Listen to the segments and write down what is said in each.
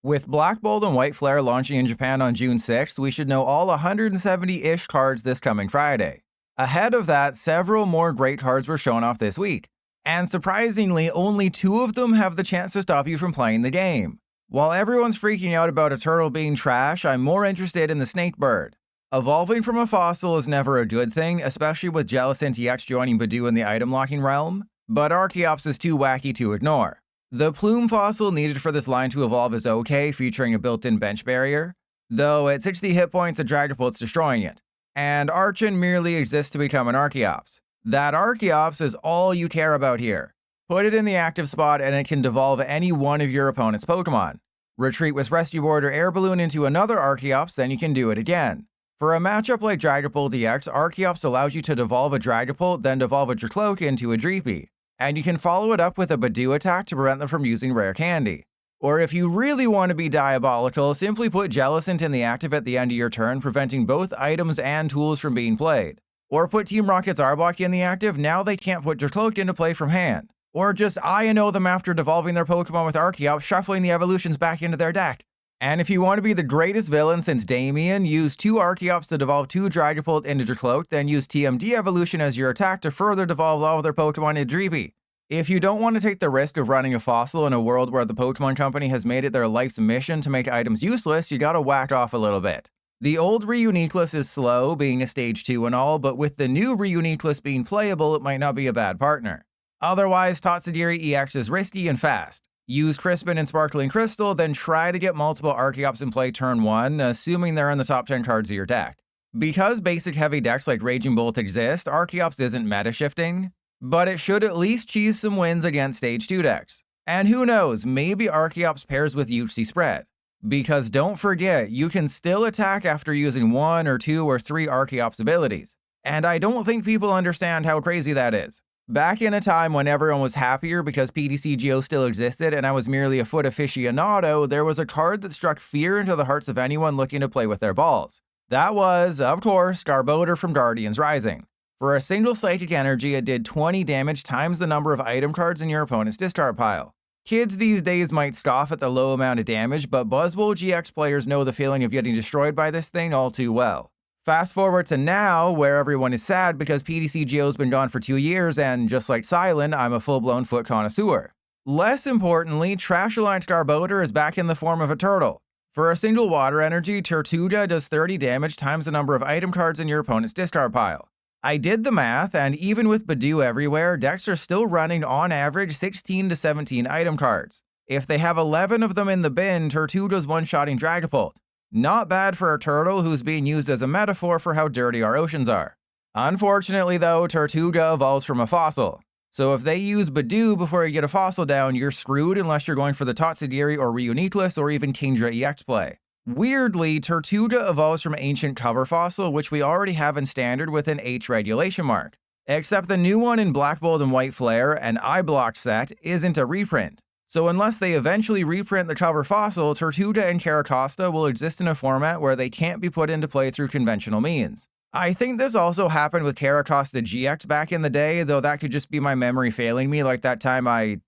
With Black Bolt and White Flare launching in Japan on June 6th, we should know all 170-ish cards this coming Friday. Ahead of that, several more great cards were shown off this week, and surprisingly, only 2 of them have the chance to stop you from playing the game. While everyone's freaking out about a turtle being trash, I'm more interested in the snake bird. Evolving from a fossil is never a good thing, especially with Genesect EX joining Badoo in the item locking realm, but Archeops is too wacky to ignore. The plume fossil needed for this line to evolve is okay, featuring a built-in bench barrier, though at 60 hit points a Dragapult's destroying it, and Archon merely exists to become an Archeops. That Archeops is all you care about here. Put it in the active spot and it can devolve any one of your opponent's Pokemon. Retreat with Rescue Board or Air Balloon into another Archeops, then you can do it again. For a matchup like Dragapult EX, Archeops allows you to devolve a Dragapult, then devolve a Dracloak into a Dreepy, and you can follow it up with a Badoo attack to prevent them from using Rare Candy. Or if you really want to be diabolical, simply put Genesect in the active at the end of your turn, preventing both items and tools from being played. Or put Team Rocket's Arbok in the active, now they can't put Dracloak into play from hand. Or just INO them after devolving their Pokemon with Archeops, shuffling the evolutions back into their deck. And if you want to be the greatest villain since Damien, use 2 Archeops to devolve 2 Dragapult into Dracloak, then use TMD Evolution as your attack to further devolve all of their Pokemon into Dreepy. If you don't want to take the risk of running a fossil in a world where the Pokemon Company has made it their life's mission to make items useless, you gotta whack off a little bit. The old Reuniqueless is slow, being a stage 2 and all, but with the new Reuniqueless being playable, it might not be a bad partner. Otherwise, Totsadiri EX is risky and fast. Use Crispin and Sparkling Crystal, then try to get multiple Archeops in play turn 1, assuming they're in the top 10 cards of your deck. Because basic heavy decks like Raging Bolt exist, Archeops isn't meta shifting, but it should at least cheese some wins against stage 2 decks. And who knows, maybe Archeops pairs with UHC Spread. Because don't forget, you can still attack after using 1 or 2 or 3 Archeops abilities. And I don't think people understand how crazy that is. Back in a time when everyone was happier because PTCGO still existed and I was merely a foot aficionado, there was a card that struck fear into the hearts of anyone looking to play with their balls. That was, of course, Garbodor from Guardians Rising. For a single Psychic Energy, it did 20 damage times the number of item cards in your opponent's discard pile. Kids these days might scoff at the low amount of damage, but Buzzwole GX players know the feeling of getting destroyed by this thing all too well. Fast forward to now, where everyone is sad because PTCGO's been gone for 2 years, and just like Silent, I'm a full-blown foot connoisseur. Less importantly, Trash Alliance Garbodor is back in the form of a turtle. For a single water energy, Tirtouga does 30 damage times the number of item cards in your opponent's discard pile. I did the math, and even with Badoo everywhere, decks are still running on average 16 to 17 item cards. If they have 11 of them in the bin, Tirtouga's one-shotting Dragapult. Not bad for a turtle who's being used as a metaphor for how dirty our oceans are. Unfortunately though, Tirtouga evolves from a fossil. So if they use Badoo before you get a fossil down, you're screwed unless you're going for the Totsadiri or Reuniqueless or even Kingdra EX play. Weirdly, Tirtouga evolves from Ancient Cover Fossil, which we already have in Standard with an H regulation mark. Except the new one in Black Bolt and White Flare, an I-Block set, isn't a reprint. So unless they eventually reprint the cover fossil, Tirtouga and Carracosta will exist in a format where they can't be put into play through conventional means. I think this also happened with Carracosta GX back in the day, though that could just be my memory failing me like that time I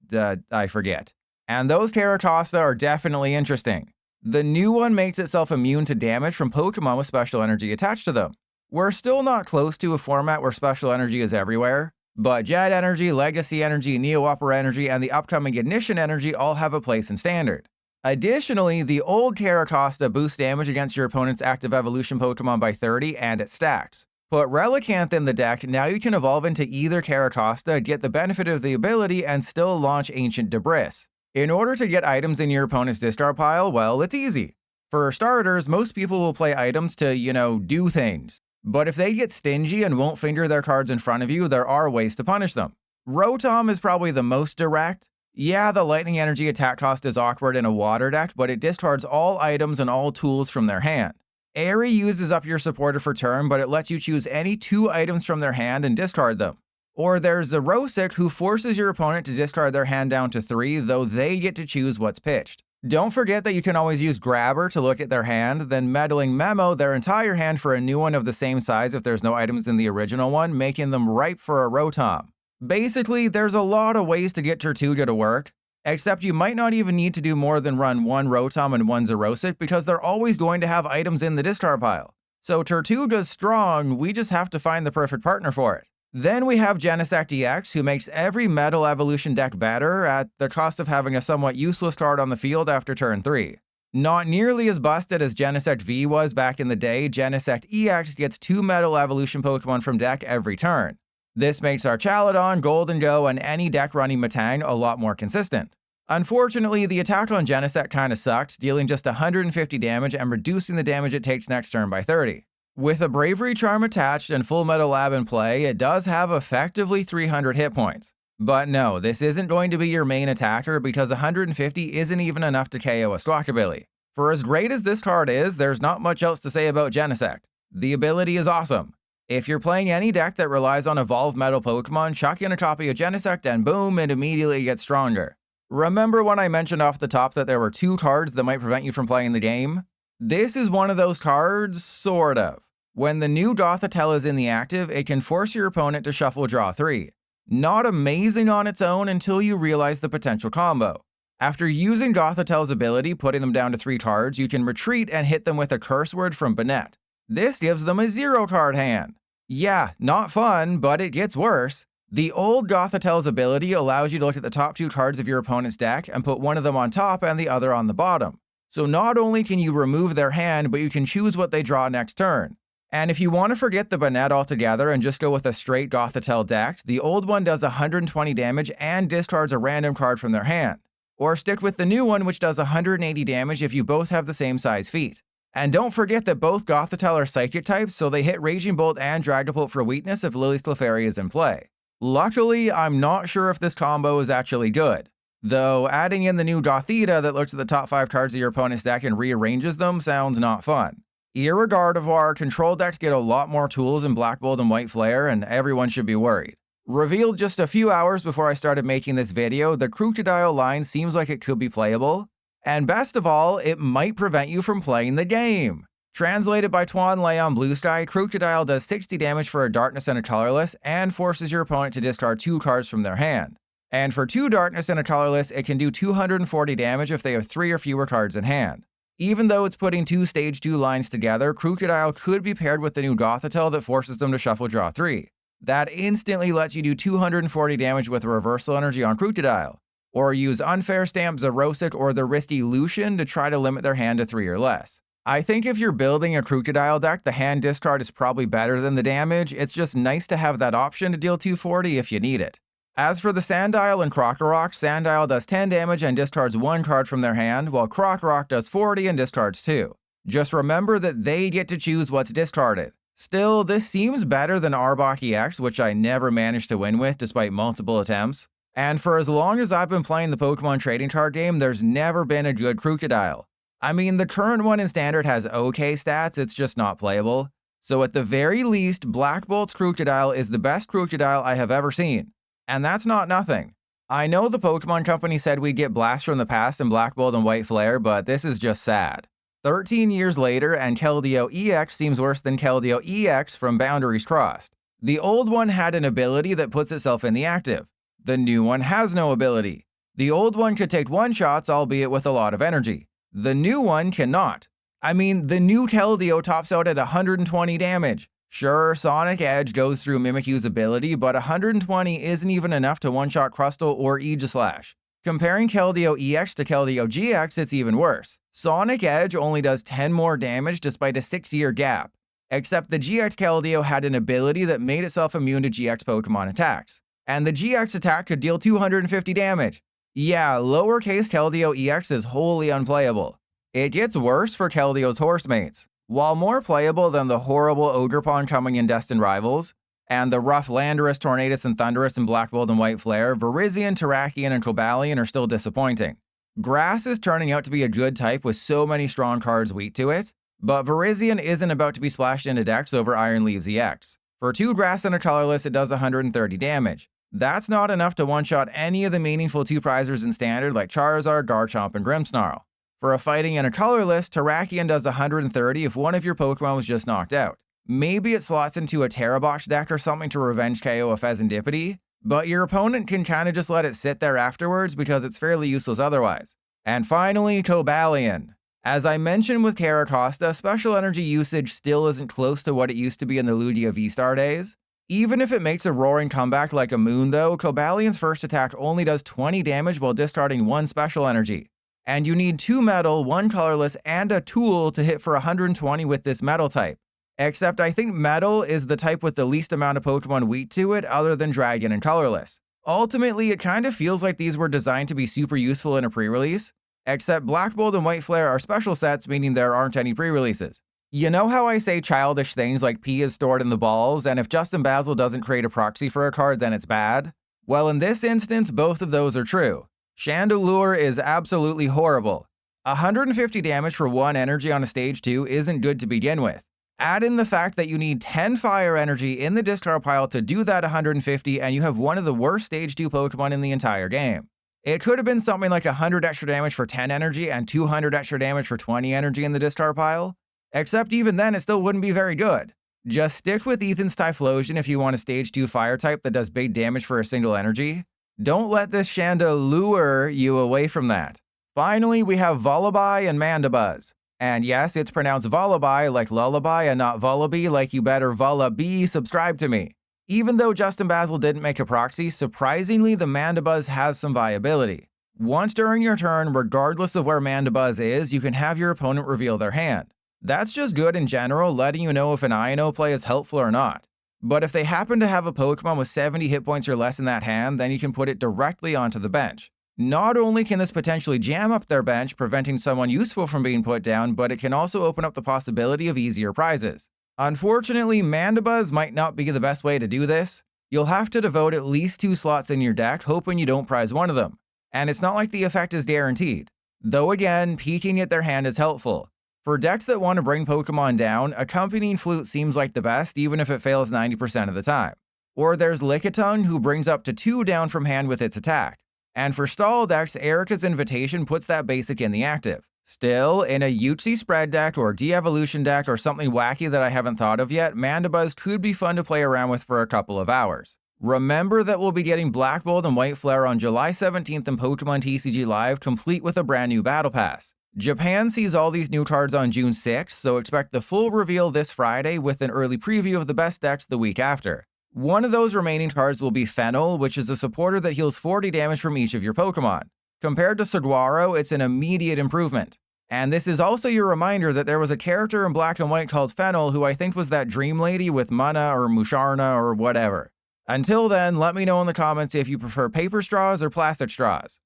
forget. And those Carracosta are definitely interesting. The new one makes itself immune to damage from Pokemon with special energy attached to them. We're still not close to a format where special energy is everywhere, but Jet Energy, Legacy Energy, Neo Upper Energy, and the upcoming Ignition Energy all have a place in Standard. Additionally, the old Carracosta boosts damage against your opponent's active evolution Pokemon by 30, and it stacks. Put Relicanth in the deck, now you can evolve into either Carracosta, get the benefit of the ability, and still launch Ancient Debris. In order to get items in your opponent's discard pile, well, it's easy. For starters, most people will play items to, do things. But if they get stingy and won't finger their cards in front of you, there are ways to punish them. Rotom is probably the most direct. Yeah, the Lightning Energy attack cost is awkward in a water deck, but it discards all items and all tools from their hand. Airy uses up your supporter for turn, but it lets you choose any 2 items from their hand and discard them. Or there's Zerosic, who forces your opponent to discard their hand down to 3, though they get to choose what's pitched. Don't forget that you can always use Grabber to look at their hand, then Meddling Memo their entire hand for a new one of the same size if there's no items in the original one, making them ripe for a Rotom. Basically, there's a lot of ways to get Tirtouga to work. Except you might not even need to do more than run one Rotom and one Xerosic because they're always going to have items in the discard pile. So Tirtouga's strong, we just have to find the perfect partner for it. Then we have Genesect EX, who makes every Metal Evolution deck better at the cost of having a somewhat useless card on the field after turn 3. Not nearly as busted as Genesect V was back in the day, Genesect EX gets 2 Metal Evolution Pokemon from deck every turn. This makes our Chaladon, Goldengo, and any deck running Metang a lot more consistent. Unfortunately, the attack on Genesect kinda sucked, dealing just 150 damage and reducing the damage it takes next turn by 30. With a Bravery Charm attached and Full Metal Lab in play, it does have effectively 300 hit points. But no, this isn't going to be your main attacker because 150 isn't even enough to KO a Squawkabilly. For as great as this card is, there's not much else to say about Genesect. The ability is awesome. If you're playing any deck that relies on Evolved Metal Pokemon, chuck in a copy of Genesect and boom, it immediately gets stronger. Remember when I mentioned off the top that there were 2 cards that might prevent you from playing the game? This is one of those cards, sort of. When the new Gothitelle is in the active, it can force your opponent to shuffle draw 3. Not amazing on its own until you realize the potential combo. After using Gothitelle's ability, putting them down to 3 cards, you can retreat and hit them with a curse word from Banette. This gives them a 0-card hand. Yeah, not fun, but it gets worse. The old Gothitelle's ability allows you to look at the top 2 cards of your opponent's deck and put one of them on top and the other on the bottom. So not only can you remove their hand, but you can choose what they draw next turn. And if you want to forget the Banette altogether and just go with a straight Gothitelle deck, the old one does 120 damage and discards a random card from their hand. Or stick with the new one, which does 180 damage if you both have the same size feet. And don't forget that both Gothitelle are Psychic types, so they hit Raging Bolt and Dragapult for weakness if Lily's Clefairy is in play. Luckily, I'm not sure if this combo is actually good. Though adding in the new Gothita that looks at the top 5 cards of your opponent's deck and rearranges them sounds not fun. Irregardless, control decks get a lot more tools in Black Bolt and White Flare, and everyone should be worried. Revealed just a few hours before I started making this video, the Crocodile line seems like it could be playable. And best of all, it might prevent you from playing the game. Translated by Tuan Lei on Blue Sky, Crocodile does 60 damage for a Darkness and a Colorless, and forces your opponent to discard 2 cards from their hand. And for 2 Darkness and a Colorless, it can do 240 damage if they have 3 or fewer cards in hand. Even though it's putting 2 Stage 2 lines together, Crocodile could be paired with the new Gothitelle that forces them to shuffle draw 3. That instantly lets you do 240 damage with Reversal Energy on Crocodile. Or use Unfair Stamp, Xerosic, or the risky Lucian to try to limit their hand to 3 or less. I think if you're building a Crocodile deck, the hand discard is probably better than the damage. It's just nice to have that option to deal 240 if you need it. As for the Sandile and Crocorock, Sandile does 10 damage and discards 1 card from their hand, while Crocorock does 40 and discards 2. Just remember that they get to choose what's discarded. Still, this seems better than Arbok EX, which I never managed to win with despite multiple attempts. And for as long as I've been playing the Pokemon trading card game, there's never been a good Crocodile. I mean, the current one in Standard has okay stats, it's just not playable. So at the very least, Black Bolt's Crocodile is the best Crocodile I have ever seen. And that's not nothing. I know the Pokemon Company said we'd get Blast from the Past in Black Bolt and White Flare, but this is just sad. 13 years later, and Keldeo EX seems worse than Keldeo EX from Boundaries Crossed. The old one had an ability that puts itself in the active. The new one has no ability. The old one could take one-shots, albeit with a lot of energy. The new one cannot. I mean, the new Keldeo tops out at 120 damage. Sure, Sonic Edge goes through Mimikyu's ability, but 120 isn't even enough to one-shot Crustle or Aegislash. Comparing Keldeo EX to Keldeo GX, it's even worse. Sonic Edge only does 10 more damage despite a 6-year gap. Except the GX Keldeo had an ability that made itself immune to GX Pokemon attacks. And the GX attack could deal 250 damage. Yeah, lowercase Keldeo EX is wholly unplayable. It gets worse for Keldeo's horsemates. While more playable than the horrible Ogerpon coming in Destined Rivals, and the rough Landorus, Tornadus, and Thundurus in Black Bolt and White Flare, Virizion, Terrakion, and Cobalion are still disappointing. Grass is turning out to be a good type with so many strong cards weak to it, but Virizion isn't about to be splashed into decks over Iron Leaves EX. For 2 Grass and a Colorless, it does 130 damage. That's not enough to one-shot any of the meaningful 2-prizers in Standard like Charizard, Garchomp, and Grimmsnarl. For a Fighting and a Colorless, Terrakion does 130 if one of your Pokemon was just knocked out. Maybe it slots into a Terra Box deck or something to revenge KO a Pheasantipity, but your opponent can kinda just let it sit there afterwards because it's fairly useless otherwise. And finally, Cobalion. As I mentioned with Carracosta, special energy usage still isn't close to what it used to be in the Lugia V-Star days. Even if it makes a roaring comeback like a moon though, Cobalion's first attack only does 20 damage while discarding 1 special energy. And you need 2 metal, 1 colorless, and a tool to hit for 120 with this metal type. Except I think metal is the type with the least amount of Pokemon wheat to it other than dragon and colorless. Ultimately, it kind of feels like these were designed to be super useful in a pre-release, except Black Bolt and White Flare are special sets, meaning there aren't any pre-releases. You know how I say childish things like P is stored in the balls, and if Justin Basil doesn't create a proxy for a card, then it's bad? Well, in this instance, both of those are true. Chandelure is absolutely horrible. 150 damage for 1 energy on a stage 2 isn't good to begin with. Add in the fact that you need 10 fire energy in the discard pile to do that 150, and you have one of the worst stage 2 Pokemon in the entire game. It could have been something like 100 extra damage for 10 energy and 200 extra damage for 20 energy in the discard pile, except even then it still wouldn't be very good. Just stick with Ethan's Typhlosion if you want a stage 2 fire type that does big damage for a single energy. Don't let this Shanda lure you away from that. Finally, we have Vullaby and Mandibuzz. And yes, it's pronounced Vullaby like lullaby and not Vullaby like you better Vullaby subscribe to me. Even though Justin Basil didn't make a proxy, surprisingly the Mandibuzz has some viability. Once during your turn, regardless of where Mandibuzz is, you can have your opponent reveal their hand. That's just good in general, letting you know if an INO play is helpful or not. But if they happen to have a Pokemon with 70 hit points or less in that hand, then you can put it directly onto the bench. Not only can this potentially jam up their bench, preventing someone useful from being put down, but it can also open up the possibility of easier prizes. Unfortunately, Mandibuzz might not be the best way to do this. You'll have to devote at least 2 slots in your deck, hoping you don't prize one of them. And it's not like the effect is guaranteed. Though again, peeking at their hand is helpful. For decks that want to bring Pokemon down, Accompanying Flute seems like the best, even if it fails 90% of the time. Or there's Lickitung, who brings up to 2 down from hand with its attack. And for stall decks, Erica's Invitation puts that basic in the active. Still, in a Uchi spread deck or de-evolution deck or something wacky that I haven't thought of yet, Mandibuzz could be fun to play around with for a couple of hours. Remember that we'll be getting Black Bolt and White Flare on July 17th in Pokemon TCG Live, complete with a brand new Battle Pass. Japan sees all these new cards on June 6th, so expect the full reveal this Friday with an early preview of the best decks the week after. One of those remaining cards will be Fennel, which is a supporter that heals 40 damage from each of your Pokemon. Compared to Saguaro, it's an immediate improvement. And this is also your reminder that there was a character in Black and White called Fennel who I think was that dream lady with Mana or Musharna or whatever. Until then, let me know in the comments if you prefer paper straws or plastic straws.